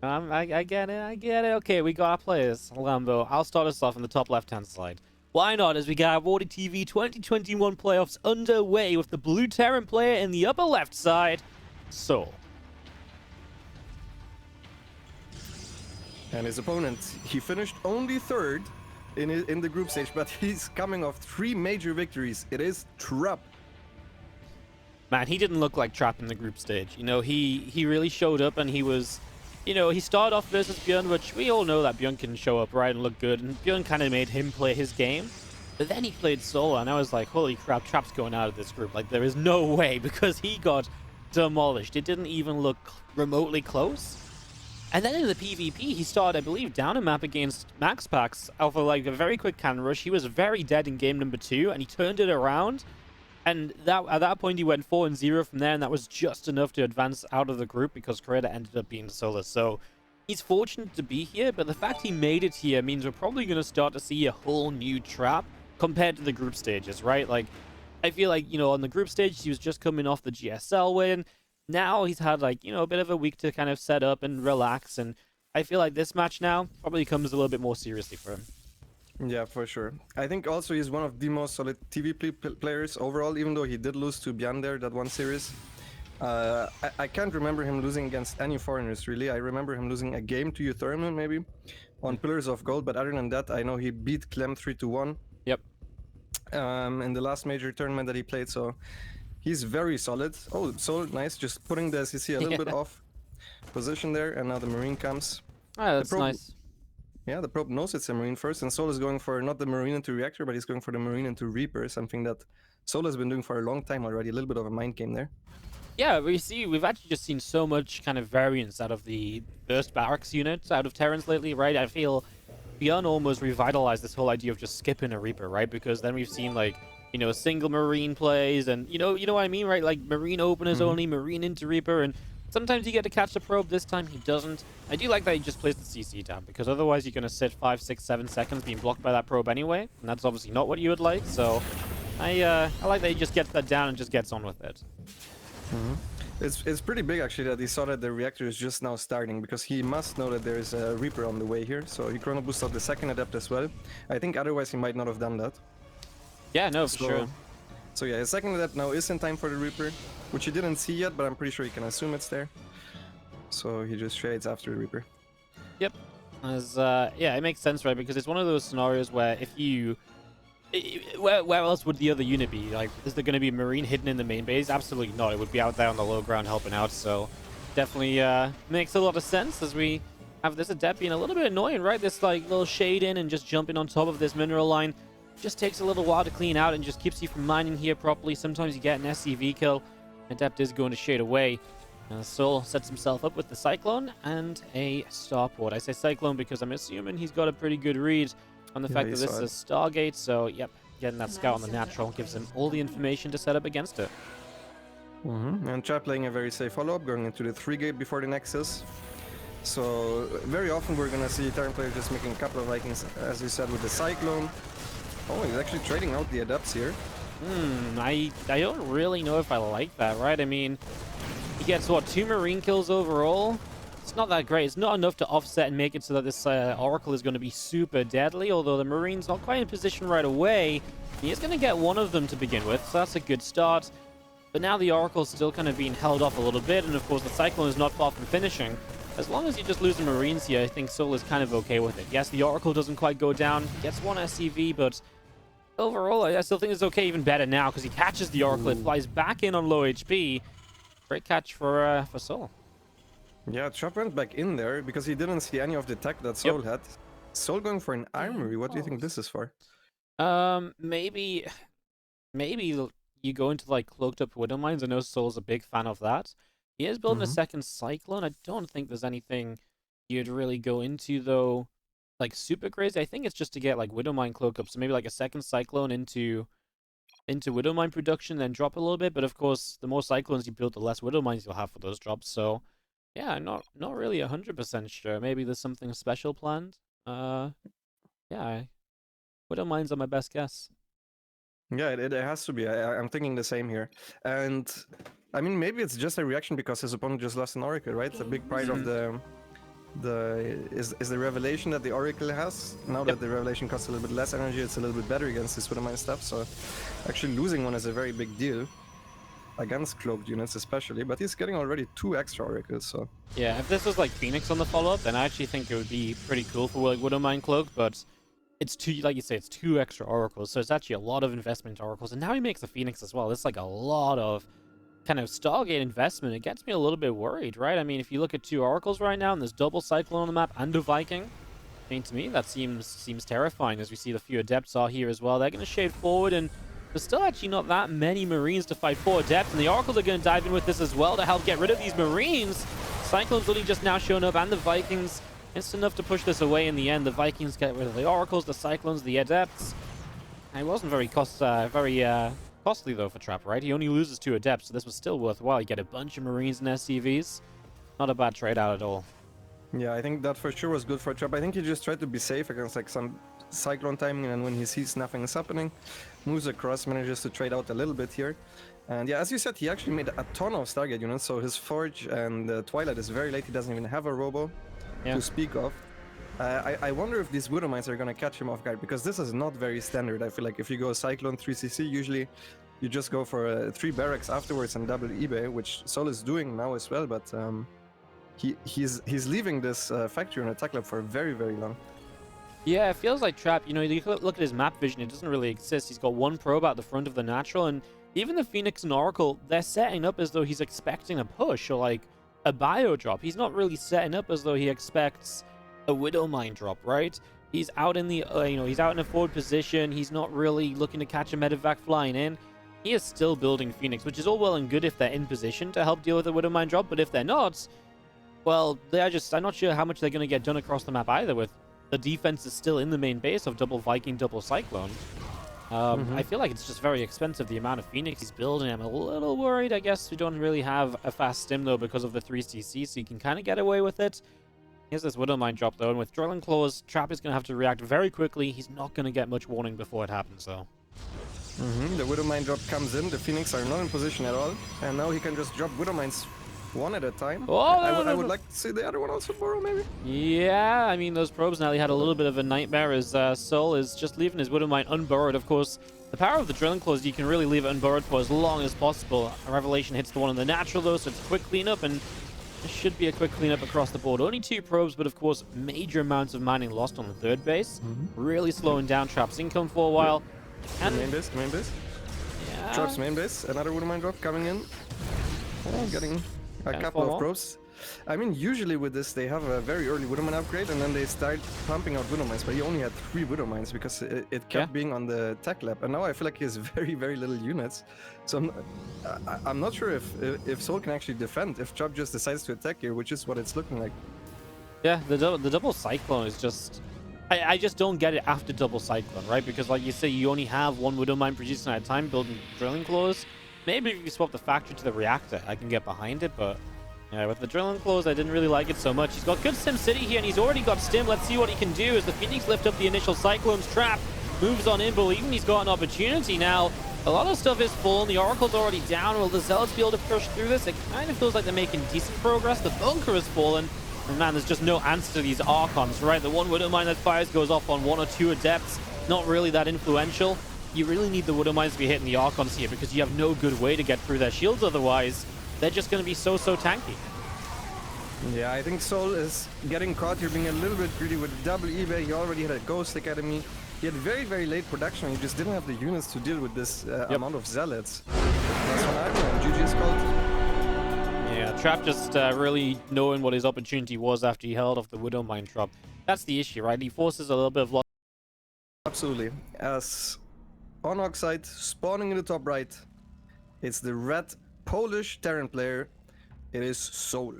I get it. I get it. Okay, we got our players. Lambo, I'll start us off on the top left-hand side. Why not? As we got WardiTV 2021 playoffs underway with the blue Terran player in the upper left side, souL. And his opponent, he finished only third in the group stage, but he's coming off 3 major victories. It is Trap. Man, he didn't look like Trap in the group stage. You know, he really showed up, and he was, you know, he started off versus Bjorn, which we all know that Bjorn can show up right and look good, and Bjorn kind of made him play his game. But then he played solo, and I was like, holy crap, Trap's going out of this group. Like, there is no way, because he got demolished. It didn't even look remotely close. And then in the PvP, he started, I believe, down a map against Max Pax off of like a very quick cannon rush. He was very dead in game number 2, and he turned it around. And at that point, he went 4-0 from there, and that was just enough to advance out of the group because Creator ended up being solo. So he's fortunate to be here, but the fact he made it here means we're probably going to start to see a whole new Trap compared to the group stages, right? Like, I feel like, you know, on the group stage, he was just coming off the GSL win. Now he's had, like, you know, a bit of a week to kind of set up and relax, and I feel like this match now probably comes a little bit more seriously for him. Yeah, for sure. I think also he's one of the most solid TV players overall, even though he did lose to Bjan there, that one series. I can't remember him losing against any foreigners, really. I remember him losing a game to Thurman, maybe, on Pillars of Gold, but other than that, I know he beat Clem 3-1. Yep. In the last major tournament that he played, so he's very solid. Oh, so nice, just putting the SEC a little bit off position there, and now the Marine comes. Oh, that's nice. Yeah, the probe knows it's a Marine first, and souL is going for not the Marine into Reactor, but he's going for the Marine into Reaper, something that souL has been doing for a long time already, a little bit of a mind game there. Yeah, we've actually just seen so much kind of variance out of the burst barracks units out of Terrans lately, right? I feel Bjorn almost revitalized this whole idea of just skipping a Reaper, right? Because then we've seen, like, you know, single Marine plays, and you know what I mean, right? Like Marine openers only, Marine into Reaper, and sometimes you get to catch the probe. This time he doesn't. I do like that he just plays the CC down, because otherwise you're going to sit 5, 6, 7 seconds being blocked by that probe anyway, and that's obviously not what you would like. So I like that he just gets that down and just gets on with it. It's pretty big actually that he saw that the reactor is just now starting, because he must know that there is a Reaper on the way here, so he chrono boosted the second adept as well. I think otherwise he might not have done that. Yeah, no, for sure. So yeah, his second adept now is in time for the Reaper, which he didn't see yet, but I'm pretty sure he can assume it's there. So he just trades after the Reaper. Yep. As yeah, it makes sense, right? Because it's one of those scenarios where if you... Where else would the other unit be? Like, is there going to be a Marine hidden in the main base? Absolutely not. It would be out there on the low ground helping out. So definitely makes a lot of sense as we have this adept being a little bit annoying, right? This like little shade in and just jumping on top of this mineral line just takes a little while to clean out and just keeps you from mining here properly. Sometimes you get an SCV kill. Adept is going to shade away. souL sets himself up with the Cyclone and a Starport. I say Cyclone because I'm assuming he's got a pretty good read on the fact that this is a Stargate. So, yep, getting that scout on the natural gives him all the information to set up against it. And Trap playing a very safe follow-up, going into the 3-gate before the Nexus. So, very often we're going to see Terran players just making a couple of Vikings, as you said, with the Cyclone. Oh, he's actually trading out the Adepts here. I don't really know if I like that, right? I mean, he gets, what, 2 Marine kills overall? It's not that great. It's not enough to offset and make it so that this Oracle is going to be super deadly, although the Marine's not quite in position right away. He is going to get one of them to begin with, so that's a good start. But now the Oracle's still kind of being held off a little bit, and of course the Cyclone is not far from finishing. As long as you just lose the Marines here, I think souL is kind of okay with it. Yes, the Oracle doesn't quite go down. He gets 1 SCV, but overall, I still think it's okay, even better now, because he catches the Oracle. It flies back in on low HP. Great catch for souL. Yeah, Trap went back in there because he didn't see any of the tech that souL had. souL going for an armory. What do you think this is for? Maybe you go into like cloaked up widow mines. I know souL's a big fan of that. He is building a second Cyclone. I don't think there's anything you'd really go into though, like super crazy. I think it's just to get like widow mine cloak up. So maybe like a second Cyclone into widow mine production, then drop a little bit. But of course, the more Cyclones you build, the less widow mines you'll have for those drops. So yeah, not really 100% sure. Maybe there's something special planned. Yeah, widow mines are my best guess. Yeah, it has to be. I'm thinking the same here. And I mean, maybe it's just a reaction because his opponent just lost an Oracle, right? It's a big part of the is the revelation that the Oracle has. Now that the revelation costs a little bit less energy, it's a little bit better against this Widowmine stuff. So actually losing one is a very big deal against cloaked units especially, but he's getting already 2 extra Oracles, so... Yeah, if this was like Phoenix on the follow-up, then I actually think it would be pretty cool for like Widowmine Cloak, but it's 2, like you say, it's 2 extra Oracles, so it's actually a lot of investment into Oracles, and now he makes a Phoenix as well. It's like a lot of kind of Stargate investment. It gets me a little bit worried, right? I mean, if you look at 2 Oracles right now, and there's double Cyclone on the map and a Viking, I mean, to me, that seems terrifying, as we see the few Adepts are here as well. They're going to shade forward, and there's still actually not that many Marines to fight 4 Adepts, and the Oracles are going to dive in with this as well to help get rid of these Marines. Cyclone's only just now shown up, and the Vikings. It's enough to push this away in the end. The Vikings get rid of the Oracles, the Cyclones, the Adepts. And it wasn't very costly, though, for Trap, right? He only loses 2 Adepts, so this was still worthwhile. You get a bunch of Marines and SCVs. Not a bad trade out at all. Yeah, I think that for sure was good for Trap. I think he just tried to be safe against like some Cyclone timing, and when he sees nothing is happening, moves across, manages to trade out a little bit here. And yeah, as you said, he actually made a ton of Stargate units, so his Forge and Twilight is very late. He doesn't even have a Robo to speak of. I wonder if these Widowmines are going to catch him off guard, because this is not very standard. I feel like if you go Cyclone 3CC, usually you just go for 3 barracks afterwards and double eBay, which souL is doing now as well, but he's leaving this factory on attack lab for very, very long. Yeah, it feels like Trap, you know, you look at his map vision, it doesn't really exist. He's got 1 probe out the front of the natural, and even the Phoenix and Oracle, they're setting up as though he's expecting a push or like a bio drop. He's not really setting up as though he expects a Widowmine drop, right? He's out in the, he's out in a forward position. He's not really looking to catch a medevac flying in. He is still building Phoenix, which is all well and good if they're in position to help deal with a Widowmine drop, but if they're not, well, I'm not sure how much they're going to get done across the map either, with the defense is still in the main base of double Viking, double Cyclone. I feel like it's just very expensive, the amount of Phoenix he's building. I'm a little worried. I guess we don't really have a fast stim, though, because of the 3CC, so you can kind of get away with it. Here's this Widowmine drop, though, and with Drilling Claws, Trap is going to have to react very quickly. He's not going to get much warning before it happens, though. The Widowmine drop comes in, the Phoenix are not in position at all, and now he can just drop Widowmines one at a time. Oh, I would like to see the other one also borrow, maybe. Yeah, I mean, those probes now, he had a little bit of a nightmare as souL is just leaving his Widowmine unburrowed. Of course, the power of the Drilling Claws, you can really leave it unburrowed for as long as possible. A Revelation hits the one on the natural, though, so it's a quick cleanup, and there should be a quick cleanup across the board. Only 2 probes, but of course, major amounts of mining lost on the 3rd base. Really slowing down Trap's income for a while. And Main base. yeah, Trap's main base, another Widowmine drop coming in. Getting a couple of probes. I mean, usually with this, they have a very early Widowmine upgrade, and then they start pumping out Widowmines, but he only had 3 Widowmines because it kept being on the tech lab, and now I feel like he has very, very little units. So I'm not sure if souL can actually defend, if Trap just decides to attack here, which is what it's looking like. Yeah, the double Cyclone is just... I just don't get it after double Cyclone, right? Because like you say, you only have 1 Widowmine producing at a time building Drilling Claws. Maybe if you swap the factory to the reactor, I can get behind it, but yeah, with the Drilling Claws, I didn't really like it so much. He's got good Sim City here, and he's already got Stim. Let's see what he can do as the Phoenix lift up the initial Cyclone's Trap. Moves on in, believing he's got an opportunity now. A lot of stuff is full, and the Oracle's already down. Will the Zealots be able to push through this? It kind of feels like they're making decent progress. The bunker has fallen. And man, there's just no answer to these Archons, right? The one Widowmine that fires goes off on 1 or 2 Adepts. Not really that influential. You really need the Widowmines to be hitting the Archons here because you have no good way to get through their shields otherwise. They're just going to be so tanky. Yeah, I think souL is getting caught here being a little bit greedy with double eBay. He already had a Ghost Academy. He had very, very late production. He just didn't have the units to deal with this amount of Zealots. That's what I know. GG's called. Yeah, Trap just really knowing what his opportunity was after he held off the Widowmine drop. That's the issue, right? He forces a little bit of loss. Absolutely. As on Oxide, spawning in the top right, it's the red Polish Terran player. It is souL.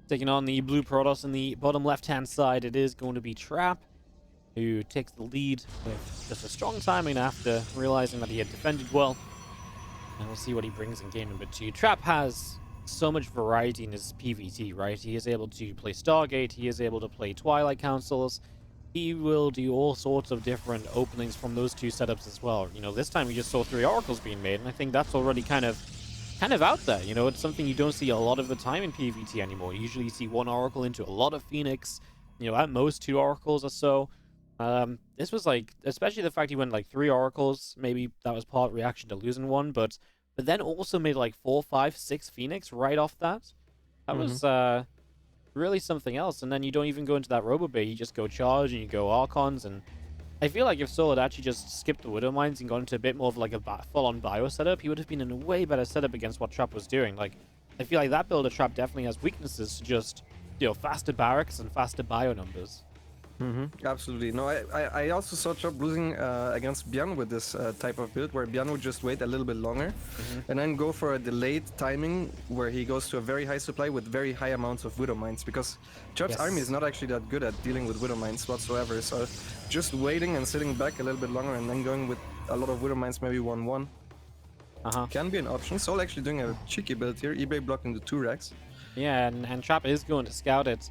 Taking on the blue Protoss in the bottom left-hand side, it is going to be Trap, who takes the lead with just a strong timing after realizing that he had defended well. And we'll see what he brings in game number 2. Trap has so much variety in his PvT, right? He is able to play Stargate, he is able to play Twilight Councils. He will do all sorts of different openings from those 2 setups as well. You know, this time we just saw 3 Oracles being made, and I think that's already kind of kind of out there. You know, it's something you don't see a lot of the time in PvT anymore. Usually you see one Oracle into a lot of Phoenix, you know, at most 2 Oracles or so. This was like, especially the fact he went like 3 Oracles, maybe that was part reaction to losing one, but then also made like 4, 5, 6 Phoenix right off that. That was really something else. And then you don't even go into that Robo Bay, you just go Charge and you go Archons. And I feel like if souL had actually just skipped the Widow Mines and gone into a bit more of like a full-on bio setup, he would have been in a way better setup against what Trap was doing. Like, I feel like that build of Trap definitely has weaknesses to just, you know, faster barracks and faster bio numbers. Absolutely. No, I also saw Chop losing against Byan with this type of build, where Byan would just wait a little bit longer and then go for a delayed timing where he goes to a very high supply with very high amounts of Widow Mines, because Chop's army is not actually that good at dealing with Widow Mines whatsoever. So just waiting and sitting back a little bit longer and then going with a lot of Widow Mines, maybe 1-1, can be an option. souL actually doing a cheeky build here, eBay blocked into 2 racks. Yeah, and Trap is going to scout it.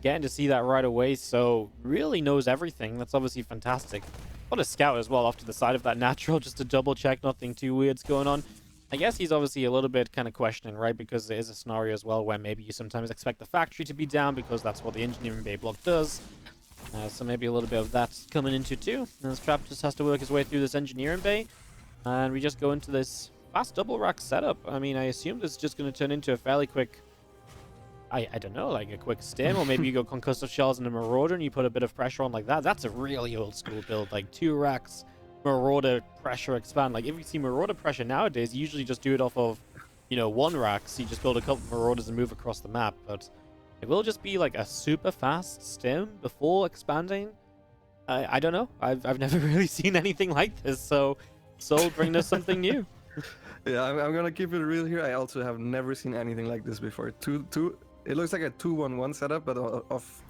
Getting to see that right away, so really knows everything. That's obviously fantastic. What a scout as well off to the side of that natural, just to double check nothing too weird's going on. I guess he's obviously a little bit kind of questioning, right? Because there is a scenario as well where maybe you sometimes expect the factory to be down because that's what the engineering bay block does. So maybe a little bit of that coming into too. And this Trap just has to work his way through this engineering bay. And we just go into this fast double rack setup. I mean, I assume this is just going to turn into a fairly quick... I don't know, like a quick stim, or maybe you go Concussive Shells and a Marauder and you put a bit of pressure on like that. That's a really old school build, like 2 racks, Marauder, pressure, expand. Like if you see Marauder pressure nowadays, you usually just do it off of, you know, 1 rack, so you just build a couple of Marauders and move across the map. But it will just be like a super fast stim before expanding. I don't know. I've never really seen anything like this, so souL bring us something new. Yeah, I'm gonna keep it real here. I also have never seen anything like this before. It looks like a 2-1-1 setup, but of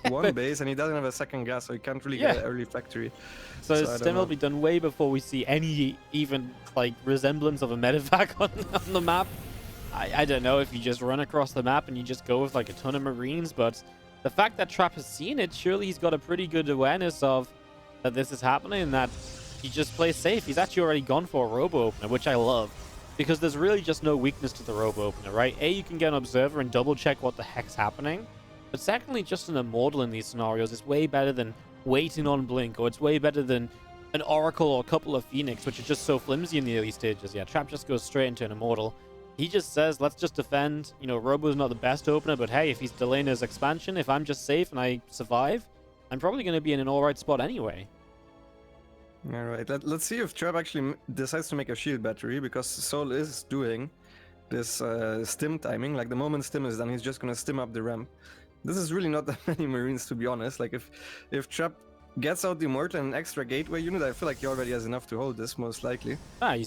one base, and he doesn't have a second gas, so he can't really get an early factory. So stim will be done way before we see any even like resemblance of a medevac on the map. I don't know if you just run across the map and you just go with like a ton of Marines, but the fact that Trap has seen it, surely he's got a pretty good awareness of that this is happening and that he just plays safe. He's actually already gone for a Robo Opener, which I love. Because there's really just no weakness to the Robo Opener, right? A, you can get an Observer and double check what the heck's happening. But secondly, just an Immortal in these scenarios is way better than waiting on Blink, or it's way better than an Oracle or a couple of Phoenix, which are just so flimsy in the early stages. Yeah, Trap just goes straight into an Immortal. He just says, let's just defend. You know, Robo's not the best opener, but hey, if he's delaying his expansion, if I'm just safe and I survive, I'm probably going to be in an alright spot anyway. Alright, let's see if Trap actually decides to make a shield battery, because souL is doing this stim timing. Like the moment stim is done, he's just gonna stim up the ramp. This is really not that many Marines, to be honest. Like if Trap gets out the Immortal and an extra gateway unit, I feel like he already has enough to hold this, most likely.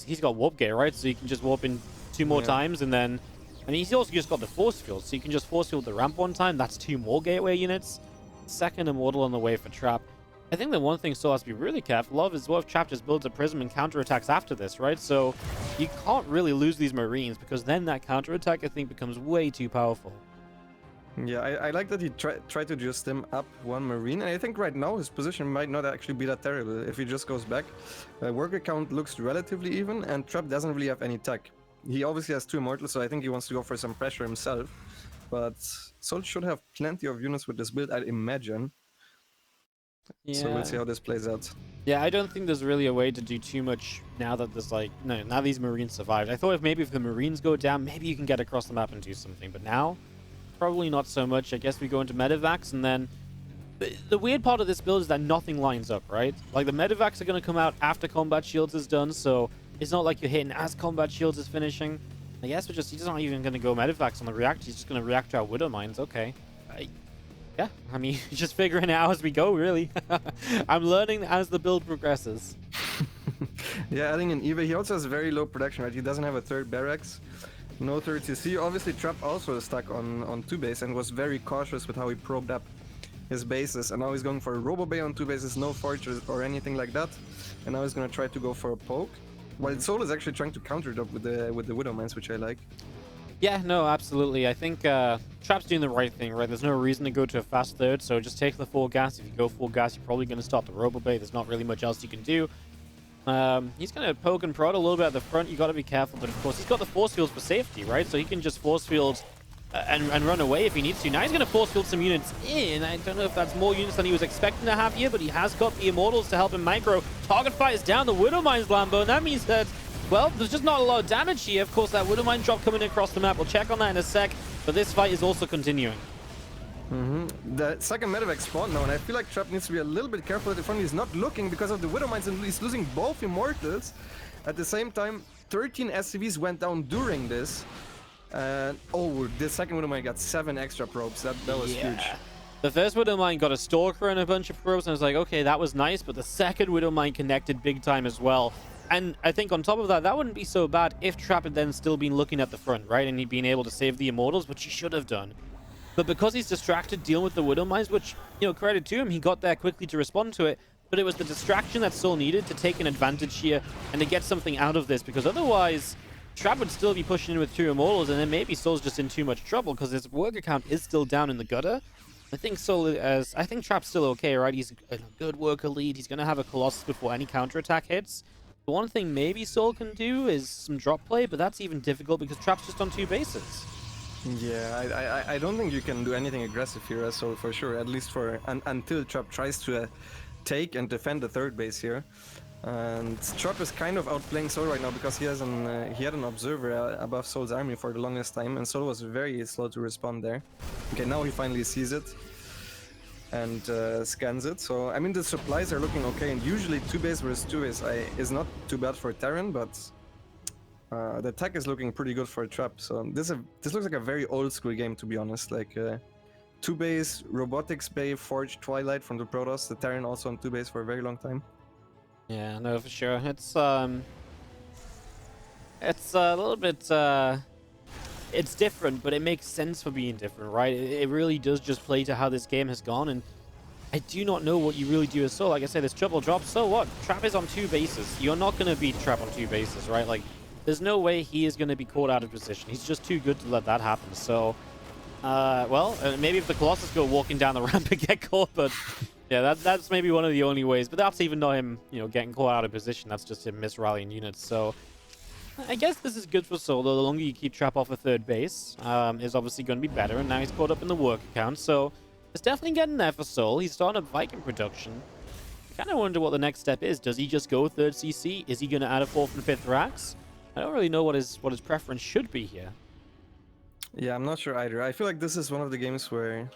He's got warp gate, right? So you can just warp in 2 more times, and then... I mean, he's also just got the force field, so you can just force field the ramp 1 time. That's 2 more gateway units. Second Immortal on the way for Trap. I think the one thing souL has to be really careful of is what if Trap just builds a Prism and counterattacks after this, right? So you can't really lose these Marines, because then that counterattack, I think, becomes way too powerful. Yeah, I like that he tried to just stim up 1 Marine, and I think right now his position might not actually be that terrible if he just goes back. Worker count looks relatively even, and Trap doesn't really have any tech. He obviously has 2 Immortals, so I think he wants to go for some pressure himself. But souL should have plenty of units with this build, I'd imagine. Yeah. So we'll see how this plays out. Yeah, I don't think there's really a way to do too much now that there's like... No, now these Marines survived. I thought if the Marines go down, maybe you can get across the map and do something. But now, probably not so much. I guess we go into medevacs, and then... The weird part of this build is that nothing lines up, right? Like, the medevacs are going to come out after Combat Shields is done, so it's not like you're hitting as Combat Shields is finishing. I guess he's not even going to go medevacs on the reactor. He's just going to react to our Widow Mines. Okay. Yeah, I mean, just figuring it out as we go, really. I'm learning as the build progresses. Yeah, adding in eBay, he also has very low production, right? He doesn't have a 3rd barracks, no 3rd CC. Obviously, Trap also is stuck on 2 base and was very cautious with how he probed up his bases. And now he's going for a Robo Bay on 2 bases, no fortress or anything like that. And now he's going to try to go for a poke. While souL is actually trying to counter it up with the Widow Mines, which I like. Yeah, no, absolutely. I think Trap's doing the right thing, right? There's no reason to go to a fast 3rd, so just take the full gas. If you go full gas, you're probably going to start the Robo Bay. There's not really much else you can do. He's going to poke and prod a little bit at the front. You got to be careful, but of course he's got the force fields for safety, right? So he can just force field and run away if he needs to. Now he's going to force field some units in. I don't know if that's more units than he was expecting to have here, but he has got the Immortals to help him micro. Target fire is down the Widowmine's Lambo, and that means that, well, there's just not a lot of damage here. Of course, that Widowmine drop coming across the map. We'll check on that in a sec, but this fight is also continuing. The second medevac spawned now, and I feel like Trap needs to be a little bit careful at the front. He's not looking because of the Widowmines, and he's losing both Immortals. At the same time, 13 SCVs went down during this. Oh, the second Widowmine got 7 extra probes. That was huge. The first Widowmine got a Stalker and a bunch of probes, and I was like, okay, that was nice, but the second Widowmine connected big time as well. And I think on top of that, that wouldn't be so bad if Trap had then still been looking at the front, right? And he'd been able to save the Immortals, which he should have done. But because he's distracted dealing with the Widowmines, which, you know, credit to him, he got there quickly to respond to it. But it was the distraction that souL needed to take an advantage here and to get something out of this, because otherwise, Trap would still be pushing in with 2 Immortals, and then maybe souL's just in too much trouble because his worker count is still down in the gutter. I think I think Trap's still okay, right? He's a good worker lead. He's going to have a Colossus before any counterattack hits. The one thing maybe souL can do is some drop play, but that's even difficult because Trap's just on 2 bases. Yeah, I don't think you can do anything aggressive here, so for sure, at least for until Trap tries to take and defend the 3rd base here. And Trap is kind of outplaying souL right now because he has he had an observer above souL's army for the longest time, and souL was very slow to respond there. Okay, now he finally sees it and scans it. So I mean, the supplies are looking okay, and usually 2 base versus 2 base is not too bad for Terran, but the tech is looking pretty good for Trap. So this looks like a very old school game, to be honest. Like 2 base, Robotics Bay, Forge, Twilight from the Protoss. The Terran also on 2 base for a very long time. Yeah, no, for sure. It's a little bit it's different, but it makes sense for being different, right? It really does just play to how this game has gone, and I do not know what you really do as souL. Like I said, this triple drop, so what? Trap is on 2 bases. You're not going to beat Trap on 2 bases, right? Like, there's no way he is going to be caught out of position. He's just too good to let that happen. So, well, maybe if the Colossus go walking down the ramp and get caught, but yeah, that's maybe one of the only ways. But that's even not him, you know, getting caught out of position. That's just him misrallying units. So, I guess this is good for souL, though. The longer you keep Trap off a 3rd base, is obviously going to be better. And now he's caught up in the work account. So, it's definitely getting there for souL. He's starting up Viking production. I kind of wonder what the next step is. Does he just go 3rd CC? Is he going to add a 4th and 5th racks? I don't really know what his preference should be here. Yeah, I'm not sure either. I feel like this is one of the games where,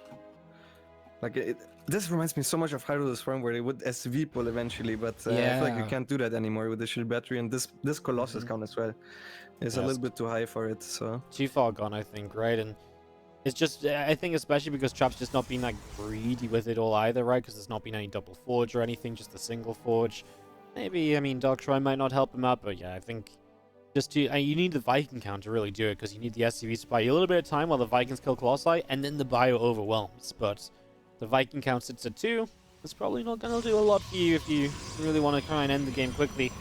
like, this reminds me so much of Hyrule's Farm, where they would SV pull eventually, but I feel like you can't do that anymore with the shield battery, and this Colossus count as well is a little bit too high for it. So too far gone, I think, right? And it's just, I think, especially because Trap's just not been like greedy with it all either, right? Because there's not been any double forge or anything, just a single forge. Maybe, I mean, Dark Shrine might not help him out, but yeah, I think just to, you need the Viking count to really do it, because you need the SCVs to buy you a little bit of time while the Vikings kill Colossi, and then the bio overwhelms. But the Viking count sits at 2. It's probably not going to do a lot for you if you really want to try and end the game quickly.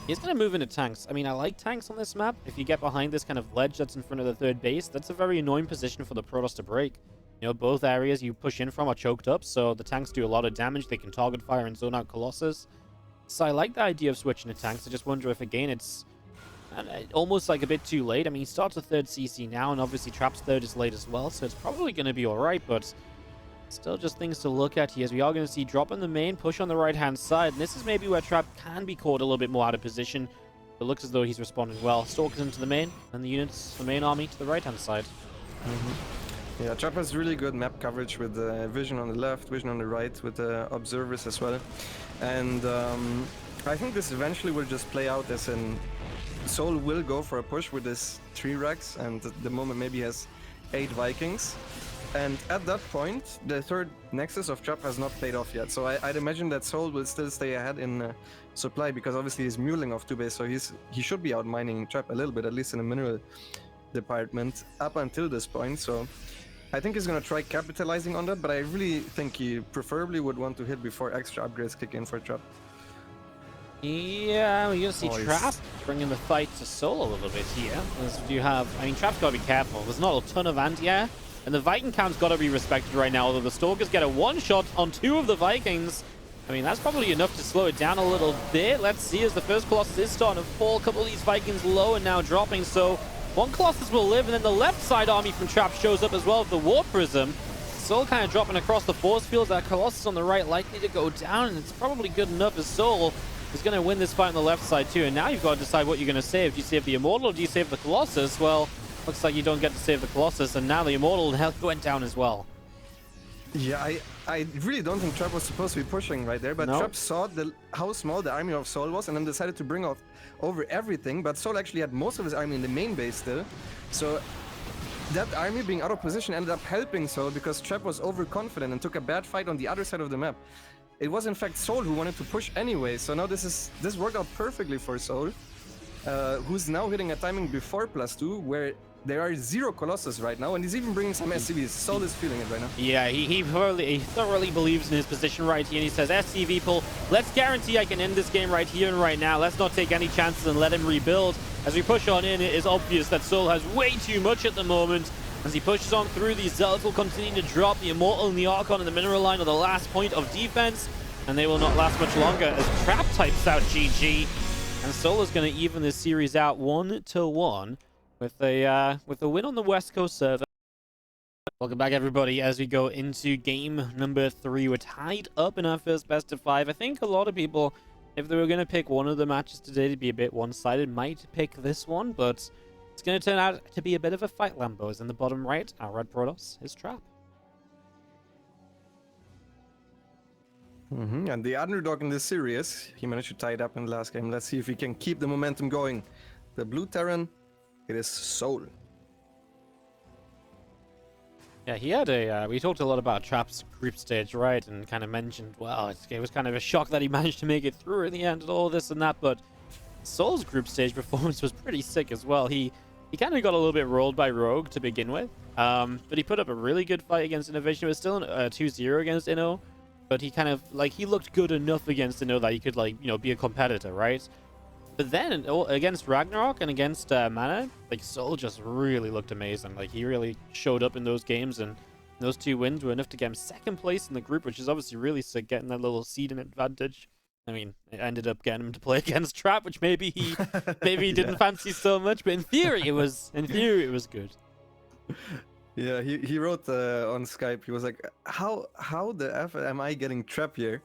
He's going to move into tanks. I mean, I like tanks on this map. If you get behind this kind of ledge that's in front of the 3rd base, that's a very annoying position for the Protoss to break. You know, both areas you push in from are choked up, so the tanks do a lot of damage. They can target fire and zone out Colossus. So I like the idea of switching to tanks. I just wonder if, again, it's almost like a bit too late. I mean, he starts a 3rd CC now, and obviously Trap's 3rd is late as well, so it's probably going to be alright, but still just things to look at here, as we are going to see drop in the main, push on the right-hand side, and this is maybe where Trap can be caught a little bit more out of position. It looks as though he's responding well. Stalkers into the main, and the units, the main army, to the right-hand side. Yeah, Trap has really good map coverage with vision on the left, vision on the right, with observers as well. And I think this eventually will just play out as in souL will go for a push with his 3 racks, and at the moment maybe has 8 Vikings. And at that point, the 3rd Nexus of Trap has not played off yet. So I'd imagine that souL will still stay ahead in supply, because obviously he's muling off 2 base, so he should be out mining Trap a little bit, at least in the mineral department, up until this point. So I think he's gonna try capitalizing on that, but I really think he preferably would want to hit before extra upgrades kick in for Trap. Yeah, we're gonna see Trap bringing the fight to souL a little bit here. As you have, I mean, Trap's gotta be careful. There's not a ton of anti-air, and the Viking count's gotta be respected right now, although the Stalkers get a 1-shot on 2 of the Vikings. I mean, that's probably enough to slow it down a little bit. Let's see as the first Colossus is starting to fall. A couple of these Vikings low and now dropping. So one Colossus will live, and then the left side army from Trap shows up as well with the War Prism. souL kind of dropping across the force field. That Colossus on the right likely to go down, and it's probably good enough as souL is going to win this fight on the left side too. And now you've got to decide what you're going to save. Do you save the Immortal or do you save the Colossus? Well, looks like you don't get to save the Colossus, and now the Immortal went down as well. Yeah, I really don't think Trap was supposed to be pushing right there, but No. Trap saw how small the army of souL was and then decided to bring over everything, but souL actually had most of his army in the main base still. So that army being out of position ended up helping souL because Trap was overconfident and took a bad fight on the other side of the map. It was in fact souL who wanted to push anyway, so now this worked out perfectly for souL, who's now hitting a timing before +2 where there are 0 Colossus right now, and he's even bringing some SCVs. souL is feeling it right now. Yeah, he thoroughly believes in his position right here, and he says, SCV pull, let's guarantee I can end this game right here and right now. Let's not take any chances and let him rebuild. As we push on in, it is obvious that souL has way too much at the moment. As he pushes on through, these Zealots will continue to drop. The Immortal and the Archon and the Mineral Line are the last point of defense, and they will not last much longer as Trap types out GG. And souL is going to even this series out 1-1. With a win on the West Coast server. Welcome back, everybody, as we go into game number 3. We're tied up in our first best of 5. I think a lot of people, if they were going to pick one of the matches today to be a bit one-sided, might pick this one, but it's going to turn out to be a bit of a fight. Lambos in the bottom right, our red Protoss is Trap. And the underdog in this series, he managed to tie it up in the last game. Let's see if he can keep the momentum going. The blue Terran, it is souL. Yeah, he had a... we talked a lot about Trap's group stage, right? And kind of mentioned, well, it was kind of a shock that he managed to make it through in the end and all this and that. But souL's group stage performance was pretty sick as well. He kind of got a little bit rolled by Rogue to begin with. But he put up a really good fight against Innovation. It was still a 2-0 against Inno. But he kind of, like, he looked good enough against Inno that he could, like, you know, be a competitor, right? But then, against Ragnarok and against Mana, like, souL just really looked amazing. Like, he really showed up in those games, and those 2 wins were enough to get him 2nd place in the group, which is obviously really sick, getting that little seeding advantage. I mean, it ended up getting him to play against Trap, which maybe he didn't fancy so much, but in theory it was good. Yeah, he wrote on Skype, he was like, how the F am I getting Trap here?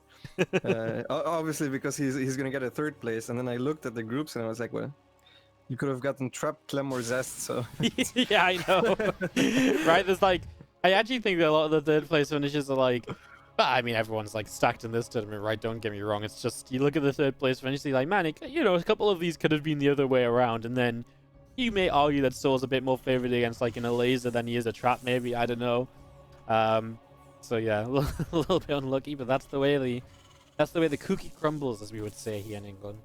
Obviously because he's gonna get a 3rd place, and then I looked at the groups and I was like, well, you could have gotten Trap, Clem, or Zest, so... Yeah, I know. Right, there's like, I actually think that a lot of the 3rd place finishes are like, I mean, everyone's like stacked in this tournament, right? Don't get me wrong. It's just, you look at the 3rd place finish, you're like, man, you know, a couple of these could have been the other way around, and then you may argue that souL's a bit more favored against like in a laser than he is a Trap, maybe, I don't know. So yeah, a little bit unlucky, but that's the way the cookie crumbles, as we would say here in England.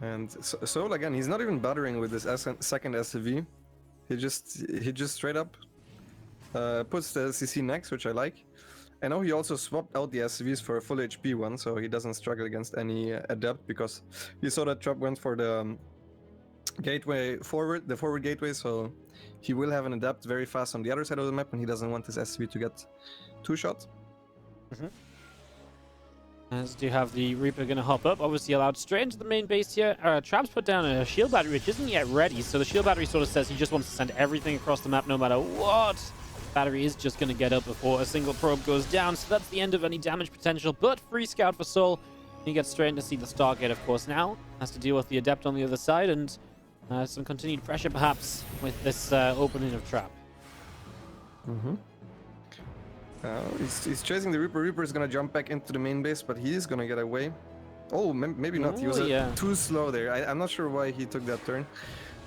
And souL again, he's not even bothering with this 2nd SCV. He just straight up puts the CC next, which I like. I know he also swapped out the SCVs for a full HP one, so he doesn't struggle against any Adept, because he saw that Trap went for the gateway forward, the forward gateway, so he will have an Adept very fast on the other side of the map, and he doesn't want his SCV to get 2-shot. As do you have the Reaper going to hop up, obviously allowed straight into the main base here. Trap's put down a shield battery, which isn't yet ready, so the shield battery sort of says he just wants to send everything across the map no matter what. Battery is just going to get up before a single probe goes down, so that's the end of any damage potential, but free scout for souL. He gets straight in to see the Stargate, of course, now. Has to deal with the Adept on the other side, and some continued pressure, perhaps, with this opening of Trap. He's chasing the Reaper. Reaper is gonna jump back into the main base, but he's gonna get away. Oh, maybe not. He was too slow there. I'm not sure why he took that turn,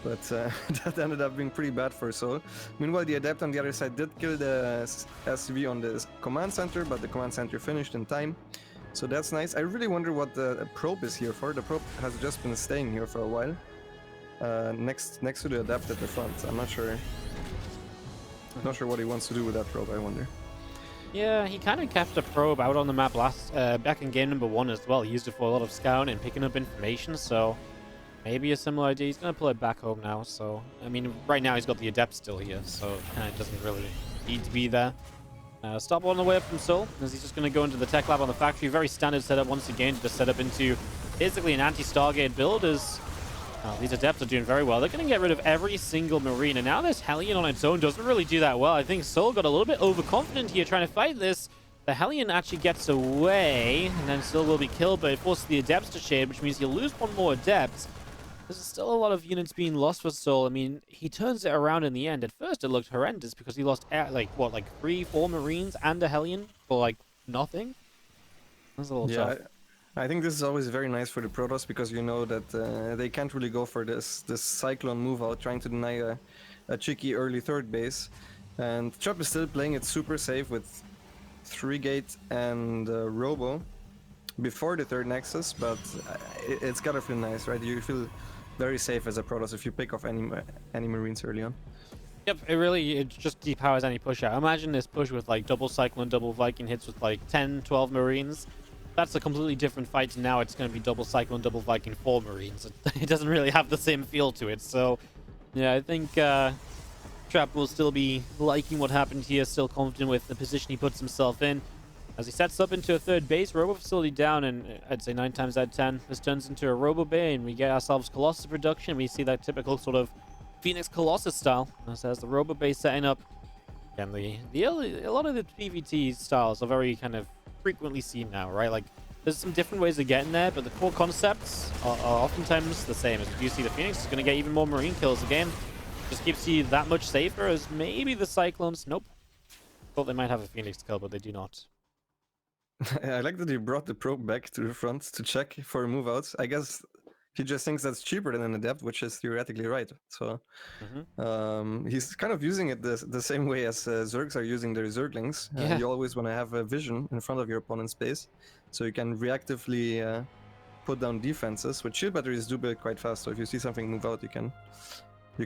but that ended up being pretty bad for souL. Meanwhile, the Adept on the other side did kill the SCV on the command center, but the command center finished in time. So that's nice. I really wonder what the probe is here for. The probe has just been staying here for a while. Next to the Adept at the front. I'm not sure. Not sure what he wants to do with that probe, I wonder. Yeah, he kind of kept a probe out on the map back in game number 1 as well. He used it for a lot of scouting and picking up information, so maybe a similar idea. He's going to pull it back home now, so... I mean, right now he's got the Adept still here, so it kind of doesn't really need to be there. Stop on the way up from souL, as he's just going to go into the tech lab on the factory. Very standard setup once again to just set up into basically an anti-Stargate build. As these Adepts are doing very well. They're going to get rid of every single Marine, and now this Hellion on its own doesn't really do that well. I think souL got a little bit overconfident here trying to fight this. The Hellion actually gets away, and then still will be killed, but it forces the Adepts to shade, which means you'll lose one more Adept. There's still a lot of units being lost for souL. I mean, he turns it around in the end. At first, it looked horrendous because he lost, like 3-4 Marines and a Hellion for, like, nothing. That's a little tough. I think this is always very nice for the Protoss because you know that they can't really go for this Cyclone move out, trying to deny a cheeky early third base. And Chop is still playing it super safe with 3-gate and Robo before the third Nexus, but it's gotta feel nice, right? You feel very safe as a Protoss if you pick off any Marines early on. Yep, it just depowers any push out. Imagine this push with like double Cyclone, double Viking hits with like 10, 12 Marines. That's a completely different fight to now it's going to be double Cyclone, double Viking, 4 Marines. It doesn't really have the same feel to it. So, yeah, I think Trap will still be liking what happened here, still confident with the position he puts himself in. As he sets up into a third base, Robo facility down, and I'd say 9 times out of 10, this turns into a Robo Bay, and we get ourselves Colossus production. We see that typical sort of Phoenix Colossus style. As the Robo Bay setting up, and a lot of the PvT styles are very kind of frequently seen now, right? Like, there's some different ways of getting there, but the core concepts are oftentimes the same. As you see, the Phoenix is going to get even more Marine kills again. Just keeps you that much safer as maybe the Cyclones. Nope. Thought they might have a Phoenix kill, but they do not. I like that he brought the probe back to the front to check for move outs. I guess he just thinks that's cheaper than an Adept, which is theoretically right. So he's kind of using it the same way as Zergs are using their Zerglings. You always want to have a vision in front of your opponent's base, so you can reactively put down defenses, which shield batteries do build quite fast. So if you see something move out, you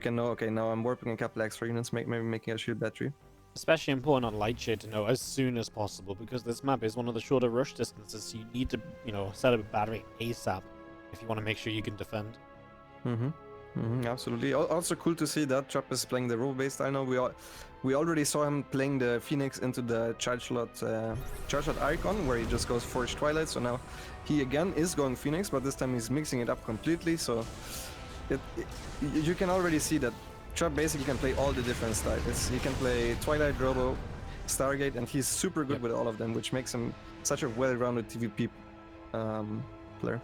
can know, okay, now I'm warping a couple extra units, maybe making a shield battery. Especially important on Lightshade to know as soon as possible, because this map is one of the shorter rush distances, so you need to, set up a battery ASAP if you want to make sure you can defend. Absolutely. Also cool to see that Chop is playing the robo base style now. We already saw him playing the Phoenix into the charge slot icon, where he just goes Forged Twilight. So now he again is going Phoenix, but this time he's mixing it up completely. So you can already see that Chop basically can play all the different styles. He can play Twilight, Robo, Stargate, and he's super good with all of them, which makes him such a well-rounded TVP player.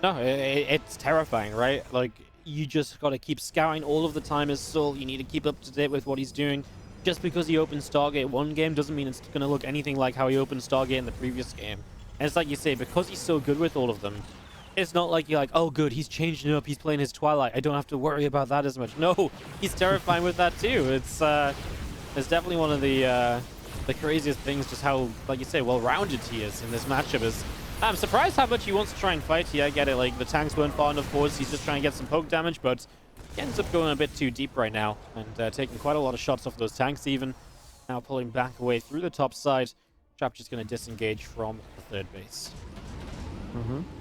No, it's terrifying, right? Like, you just got to keep scouting all of the time as souL. You need to keep up to date with what he's doing. Just because he opened Stargate one game doesn't mean it's going to look anything like how he opened Stargate in the previous game. And it's like you say, because he's so good with all of them, it's not like you're like, oh good, he's changing it up, he's playing his Twilight, I don't have to worry about that as much. No, he's terrifying with that too. It's definitely one of the craziest things, just how, like you say, well-rounded he is in this matchup. I'm surprised how much he wants to try and fight here. I get it, like, the tanks weren't far enough forwards, he's just trying to get some poke damage, but he ends up going a bit too deep right now, and taking quite a lot of shots off those tanks even. Now pulling back away through the top side. Trap just going to disengage from the third base.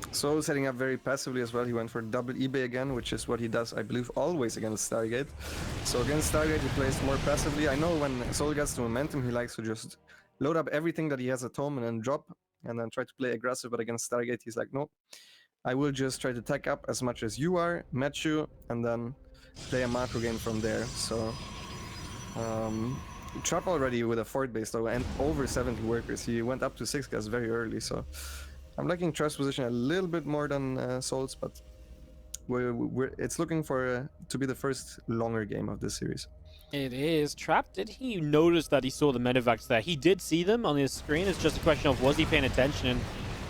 So setting up very passively as well. He went for double eBay again, which is what he does, I believe, always against Stargate. So against Stargate, he plays more passively. I know when souL gets to momentum, he likes to just load up everything that he has at home and then drop, and then try to play aggressive. But against Stargate, he's like, no, I will just try to tech up as much as you are, match you, and then play a macro game from there. So Trap already with a fourth base though, and over 70 workers. He went up to 6 guys very early, so I'm liking Trap's position a little bit more than souL's, but it's looking for to be the first longer game of this series. It is. Trap, did he notice that he saw the medevacs there? He did see them on his screen. It's just a question of, was he paying attention? And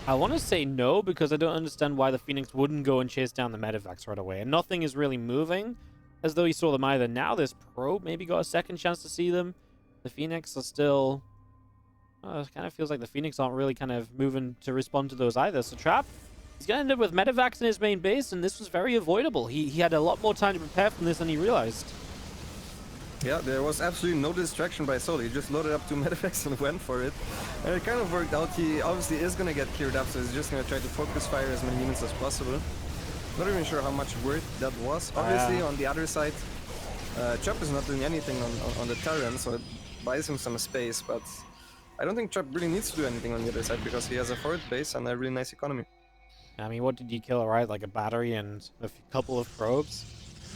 I want to say no, because I don't understand why the Phoenix wouldn't go and chase down the medevacs right away. And nothing is really moving, as though he saw them either. Now this probe maybe got a second chance to see them. The Phoenix are still... it kind of feels like the Phoenix aren't really kind of moving to respond to those either. So Trap, he's going to end up with medevacs in his main base, and this was very avoidable. He had a lot more time to prepare from this than he realized. Yeah, there was absolutely no distraction by souL. He just loaded up 2 medevacs and went for it. And it kind of worked out. He obviously is going to get cleared up, so he's just going to try to focus fire as many units as possible. Not even sure how much worth that was. Obviously, on the other side, Trap is not doing anything on the Terran, so it buys him some space, but I don't think Trap really needs to do anything on the other side because he has a forward base and a really nice economy. I mean, what did you kill, right? Like a battery and a couple of probes?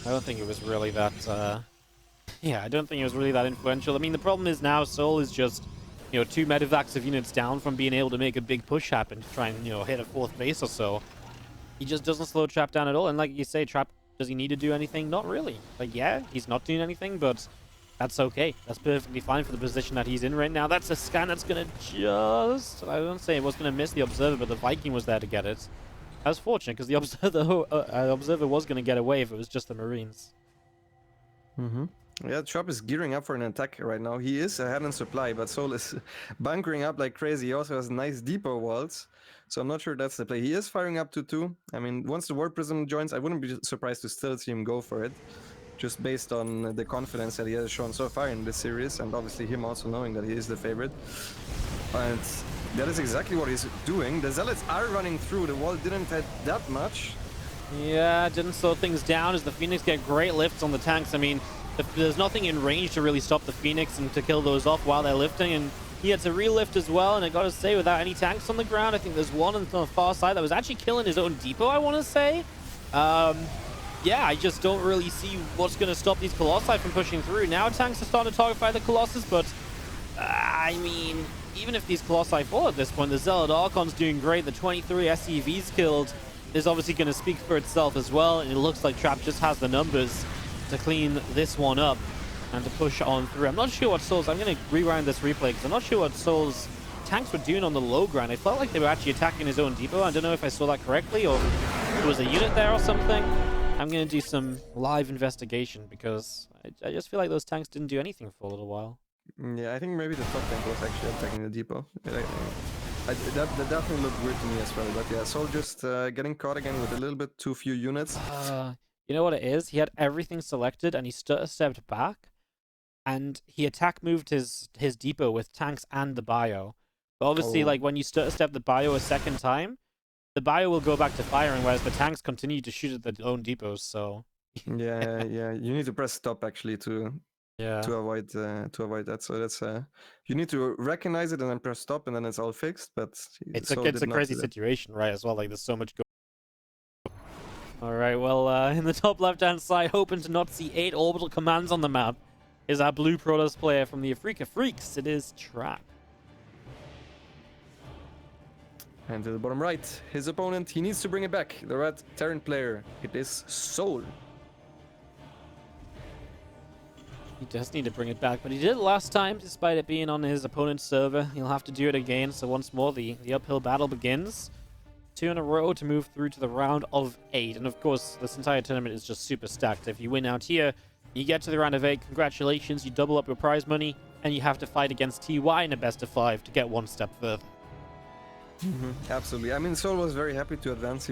I don't think it was really that, yeah, I don't think it was really that influential. I mean, the problem is now souL is just, you know, 2 medevacs of units down from being able to make a big push happen to try and, you know, hit a 4th base or so. He just doesn't slow Trap down at all. And like you say, Trap, does he need to do anything? Not really. Like, yeah, he's not doing anything, but that's okay. That's perfectly fine for the position that he's in right now. That's a scan that's going to just... I don't say it was going to miss the Observer, but the Viking was there to get it. That was fortunate, because the Observer was going to get away if it was just the Marines. Yeah, Trap is gearing up for an attack right now. He is ahead in supply, but souL is bunkering up like crazy. He also has nice depot walls, so I'm not sure that's the play. He is firing up to 2. I mean, once the War Prism joins, I wouldn't be surprised to still see him go for it, just based on the confidence that he has shown so far in this series, and obviously him also knowing that he is the favorite. And that is exactly what he's doing. The Zealots are running through. The wall didn't hit that much. Yeah, didn't slow things down as the Phoenix get great lifts on the tanks. I mean, there's nothing in range to really stop the Phoenix and to kill those off while they're lifting, and he had to relift as well. And I gotta say, without any tanks on the ground, I think there's one on the far side that was actually killing his own depot, I want to say. Yeah, I just don't really see what's going to stop these Colossi from pushing through. Now tanks are starting to target fire the Colossus, but I mean, even if these Colossi fall at this point, the Zealot Archon's doing great. The 23 SCVs killed is obviously going to speak for itself as well, and it looks like Trap just has the numbers to clean this one up and to push on through. I'm not sure what souL's... I'm going to rewind this replay because I'm not sure what souL's tanks were doing on the low ground. I felt like they were actually attacking his own depot. I don't know if I saw that correctly or there was a unit there or something. I'm going to do some live investigation because I just feel like those tanks didn't do anything for a little while. Yeah, I think maybe the top tank was actually attacking the depot. That definitely looked weird to me as well. But yeah, souL just getting caught again with a little bit too few units. You know what it is? He had everything selected and he stepped back and he attack moved his depot with tanks and the bio. But obviously, like when you step the bio a second time, the bio will go back to firing, whereas the tanks continue to shoot at their own depots. So yeah, you need to press stop actually to avoid that. So that's you need to recognize it and then press stop, and then it's all fixed. But it's a crazy situation, right? As well, like there's so much going. All right, well, in the top left-hand side, hoping to not see 8 orbital commands on the map, is our blue Protoss player from the Afrika Freaks. It is Trap. And to the bottom right, his opponent, he needs to bring it back. The red Terran player, it is souL. He does need to bring it back, but he did it last time, despite it being on his opponent's server. He'll have to do it again, so once more, the uphill battle begins. 2 in a row to move through to the round of 8. And of course, this entire tournament is just super stacked. If you win out here, you get to the round of 8. Congratulations, you double up your prize money, and you have to fight against TY in a best of 5 to get one step further. Absolutely. I mean, souL was very happy to advance.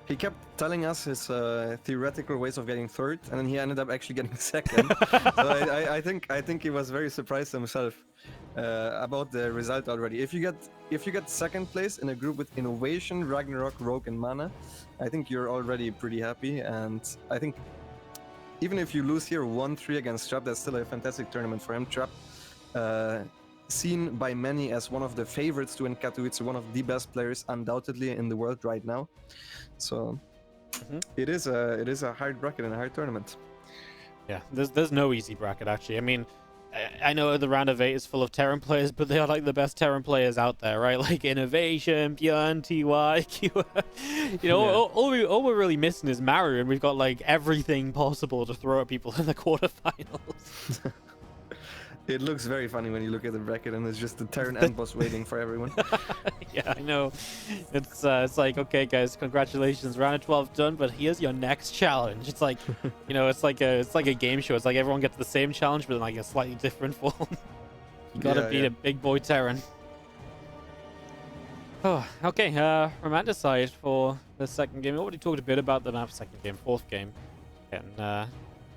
He kept telling us his theoretical ways of getting third, and then he ended up actually getting second. So I think he was very surprised himself about the result already. If you get second place in a group with Innovation, Ragnarok, Rogue, and Mana, I think you're already pretty happy. And I think even if you lose here 1-3 against Trap, that's still a fantastic tournament for him. Trap, seen by many as one of the favorites to win Katowice, one of the best players undoubtedly in the world right now. So it is a hard bracket and a hard tournament. Yeah, there's no easy bracket actually. I mean, I know the round of 8 is full of Terran players, but they are like the best Terran players out there, right? Like Innovation, Bjorn, TY, Q. You know, all we're really missing is Maru, and we've got like everything possible to throw at people in the quarterfinals. It looks very funny when you look at the bracket and it's just the Terran end boss waiting for everyone. Yeah, I know. It's like, okay, guys, congratulations, round of 12 done, but here's your next challenge. It's like, you know, it's like a game show. It's like everyone gets the same challenge, but in like a slightly different form. You gotta beat a big boy Terran. Oh, okay. Romanticide for the second game. We already talked a bit about the map second game, fourth game, and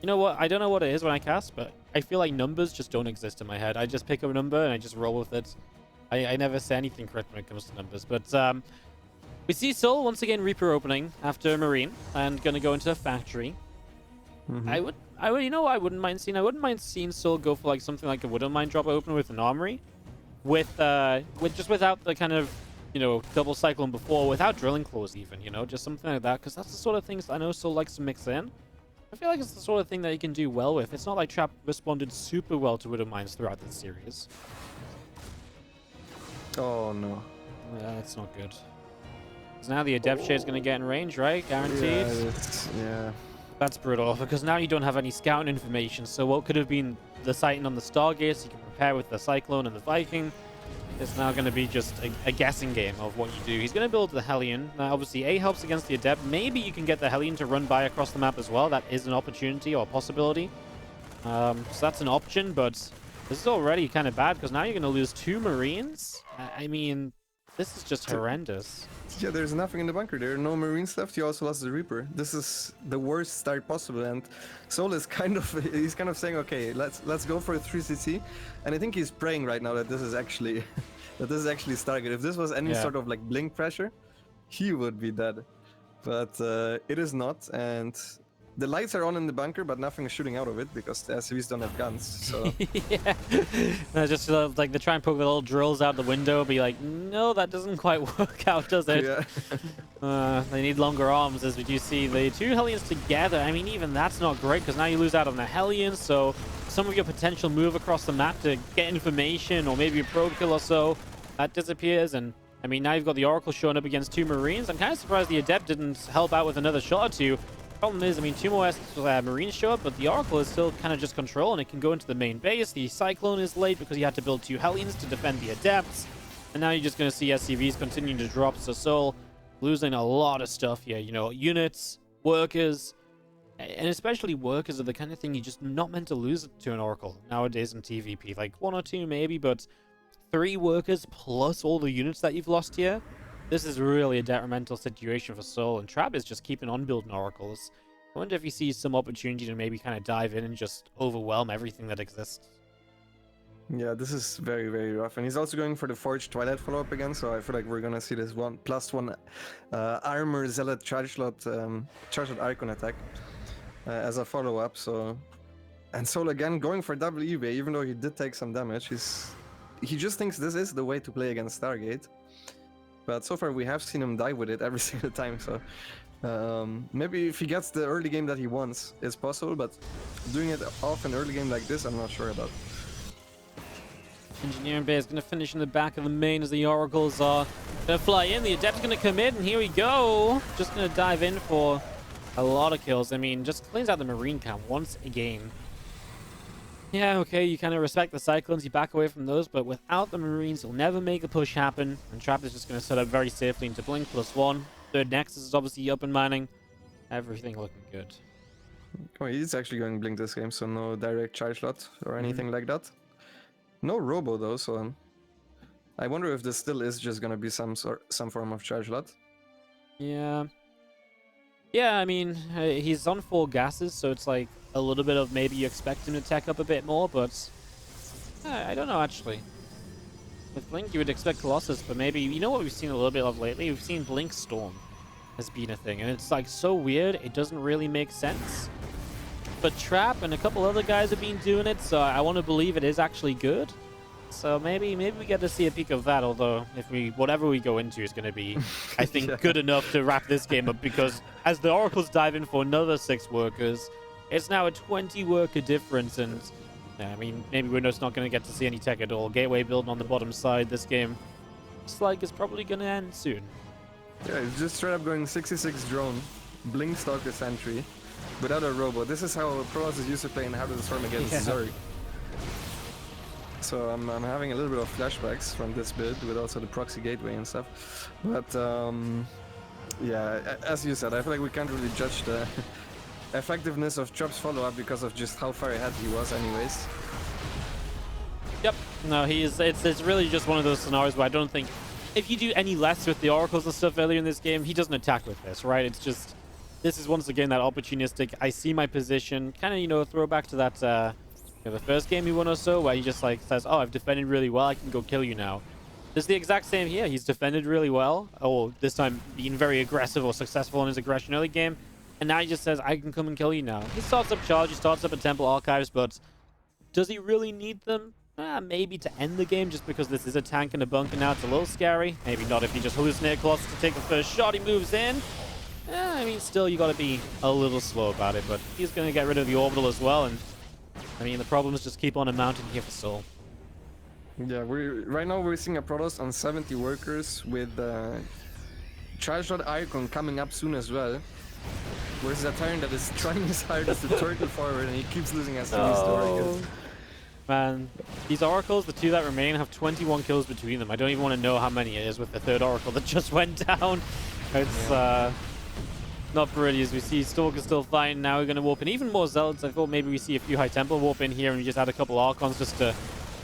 you know what? I don't know what it is when I cast, but I feel like numbers just don't exist in my head. I just pick up a number and I just roll with it. I never say anything correct when it comes to numbers. But we see souL once again Reaper opening after Marine and gonna go into a factory. I would, you know, I wouldn't mind seeing souL go for like something like a Widowmine drop open with an armory. just without the kind of, you know, double cyclone before, without drilling claws even, you know, just something like that, because that's the sort of things I know souL likes to mix in. I feel like it's the sort of thing that he can do well with. It's not like Trap responded super well to Widow Mines throughout this series. Oh no. Yeah, that's not good. Because now the Adept Shade's going to get in range, right? Guaranteed? Yeah. That's brutal, because now you don't have any scouting information, so what could have been the sighting on the Stargate, so you can prepare with the Cyclone and the Viking, it's now going to be just a guessing game of what you do. He's going to build the Hellion. Now, obviously, A helps against the Adept. Maybe you can get the Hellion to run by across the map as well. That is an opportunity or a possibility. So that's an option, but this is already kind of bad, because now you're going to lose 2 Marines. I mean, this is just horrendous. Yeah, there's nothing in the bunker. There are no Marines left. You also lost the Reaper. This is the worst start possible, and souL is kind of saying, okay, let's go for a 3CC, and I think he's praying right now that this is actually Stargate. If this was any sort of like blink pressure, he would be dead, but it is not, and the lights are on in the bunker, but nothing is shooting out of it because the SCVs don't have guns. So yeah, no, just like they try and poke the little drills out the window, be like, no, that doesn't quite work out, does it? Yeah. They need longer arms, as we do see the 2 Hellions together. I mean, even that's not great, because now you lose out on the Hellions, so some of your potential move across the map to get information or maybe a probe kill or so, that disappears. And I mean, now you've got the Oracle showing up against 2 Marines. I'm kind of surprised the Adept didn't help out with another shot or 2. Problem is, I mean, 2 more Marines show up, but the Oracle is still kind of just control, and it can go into the main base. The Cyclone is late because you had to build 2 Hellions to defend the Adepts, and now you're just going to see SCVs continuing to drop, so souL losing a lot of stuff here. You know, units, workers, and especially workers are the kind of thing you're just not meant to lose to an Oracle nowadays in TVP. Like 1 or 2 maybe, but 3 workers plus all the units that you've lost here. This is really a detrimental situation for souL, and Trap is just keeping on building Oracles. I wonder if he sees some opportunity to maybe kind of dive in and just overwhelm everything that exists. Yeah, this is very, very rough. And he's also going for the Forged Twilight follow-up again, so I feel like we're gonna see this +1 Armor Zealot Charge Lot Archon attack as a follow-up. So, and souL again going for double eBay, even though he did take some damage. He just thinks this is the way to play against Stargate. But so far we have seen him die with it every single time, so maybe if he gets the early game that he wants, it's possible, but doing it off an early game like this, I'm not sure about. Engineering Bay is going to finish in the back of the main as the Oracles are going to fly in. The Adept's going to come in, and here we go. Just going to dive in for a lot of kills. I mean, just cleans out the Marine count once again. Yeah, okay, you kind of respect the Cyclones, you back away from those, but without the Marines, you'll never make a push happen, and Trap is just going to set up very safely into Blink +1. Third Nexus is obviously up and mining. Everything looking good. Oh, he's actually going Blink this game, so no direct charge lot or anything like that. No Robo though, so I wonder if this still is just going to be some form of charge lot. Yeah. Yeah, I mean, he's on 4 gases, so it's like a little bit of maybe you expect him to tech up a bit more, but I don't know, actually. With Blink, you would expect Colossus, but maybe, you know what we've seen a little bit of lately? We've seen Blink Storm has been a thing, and it's like so weird, it doesn't really make sense. But Trap and a couple other guys have been doing it, so I want to believe it is actually good. So maybe we get to see a peek of that, although if whatever we go into is going to be, I think, yeah, good enough to wrap this game up, because as the Oracles dive in for another 6 workers, it's now a 20 worker difference, and I mean, maybe we're just not going to get to see any tech at all. Gateway building on the bottom side, this game looks like it's probably going to end soon. Yeah, it's just straight up going 66 drone, Blink Stalker Sentry, without a Robo. This is how Protoss used to play in Heart of the Storm against Zerg. So I'm having a little bit of flashbacks from this build with also the proxy gateway and stuff. But yeah, as you said, I feel like we can't really judge the effectiveness of Trap's follow-up because of just how far ahead he was anyways. Yep. No, it's really just one of those scenarios where I don't think if you do any less with the Oracles and stuff earlier in this game, he doesn't attack with this, right? It's just, this is once again that opportunistic, I see my position, kind of, you know, throwback to that, the first game he won or so, where he just like says, oh, I've defended really well, I can go kill you now. This is the exact same here. He's defended really well, or this time being very aggressive or successful in his aggression early game, and now he just says, I can come and kill you now. He starts up Charge, he starts up a Temple Archives, but does he really need them? maybe to end the game, just because this is a tank and a bunker now. It's a little scary. Maybe not if you just hallucinate Colossus to take the first shot. He moves in. I mean, still, you got to be a little slow about it, but he's going to get rid of the orbital as well. And I mean, the problems just keep on mounting here for souL. Yeah, right now we're seeing a Protoss on 70 workers with Charged Icon coming up soon as well. Whereas a Tyrant that is trying his hardest to turtle forward and he keeps losing as to story. Man, these oracles, the two that remain, have 21 kills between them. I don't even want to know how many it is with the third oracle that just went down. It's not pretty, as we see Stalker still fighting. Now we're going to warp in even more Zealots. I thought maybe we see a few High Temple warp in here and we just add a couple Archons just to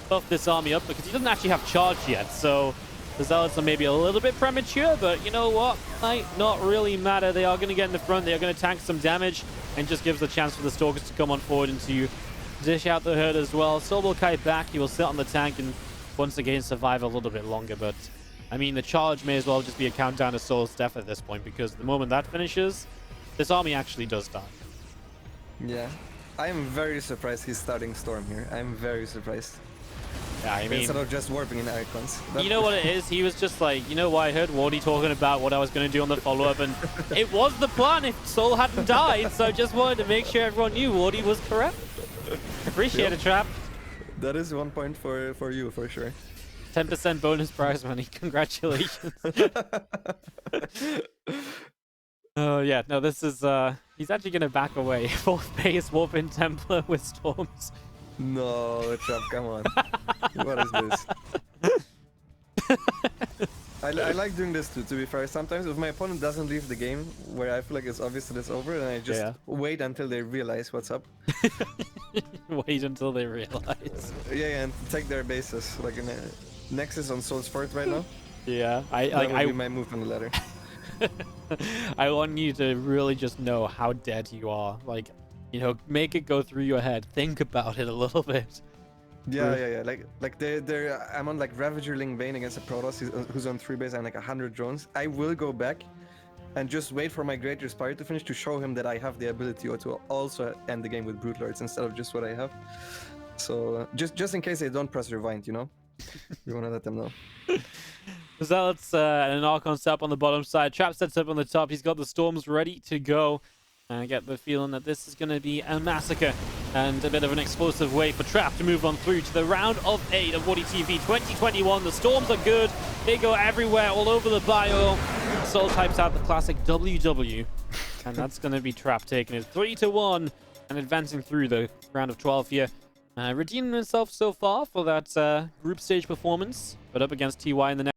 buff this army up, because he doesn't actually have charge yet. So the Zealots are maybe a little bit premature, but you know what? Might not really matter. They are going to get in the front. They are going to tank some damage and just gives the chance for the Stalkers to come on forward and to dish out the herd as well. souL will kite back. He will sit on the tank and once again survive a little bit longer. But I mean, the charge may as well just be a countdown to souL's death at this point, because the moment that finishes, this army actually does die. Yeah, I am very surprised he's starting Storm here. I'm very surprised. Yeah, I mean, instead of just warping in Icons. You know what it is? He was just like, you know what? I heard Wardy talking about what I was going to do on the follow-up, and it was the plan if souL hadn't died, so I just wanted to make sure everyone knew Wardy was correct. Appreciate it, Trap. That is 1 point for you, for sure. 10% bonus prize money. Congratulations. Oh, yeah. No, this is... he's actually going to back away. 4th base, warp in Templar with Storms. No, Trap, come on. What is this? I like doing this too, to be fair. Sometimes if my opponent doesn't leave the game, where I feel like it's obvious that it's over, and I just wait until they realize what's up. Wait until they realize. Yeah, and take their bases. Like in Nexus on souL's fort right now. Yeah, that would be my move on the ladder. I want you to really just know how dead you are. Like, you know, make it go through your head. Think about it a little bit. Yeah. Like they're I'm on like Ravager-Ling Bane against a Protoss who's on 3 base and like 100 drones. I will go back and just wait for my Greater Spire to finish to show him that I have the ability to also end the game with Brute Lords instead of just what I have. So just in case they don't press Rewind, you know, you want to let them know. Zealots and an Archon set up on the bottom side. Trap sets up on the top. He's got the Storms ready to go. I get the feeling that this is going to be a massacre and a bit of an explosive way for Trap to move on through to the round of 8 of WardiTV 2021. The Storms are good. They go everywhere, all over the bio. souL types out the classic WW, and that's going to be Trap taking it 3-1 and advancing through the round of 12 here. Redeeming himself so far for that group stage performance, but up against TY in the next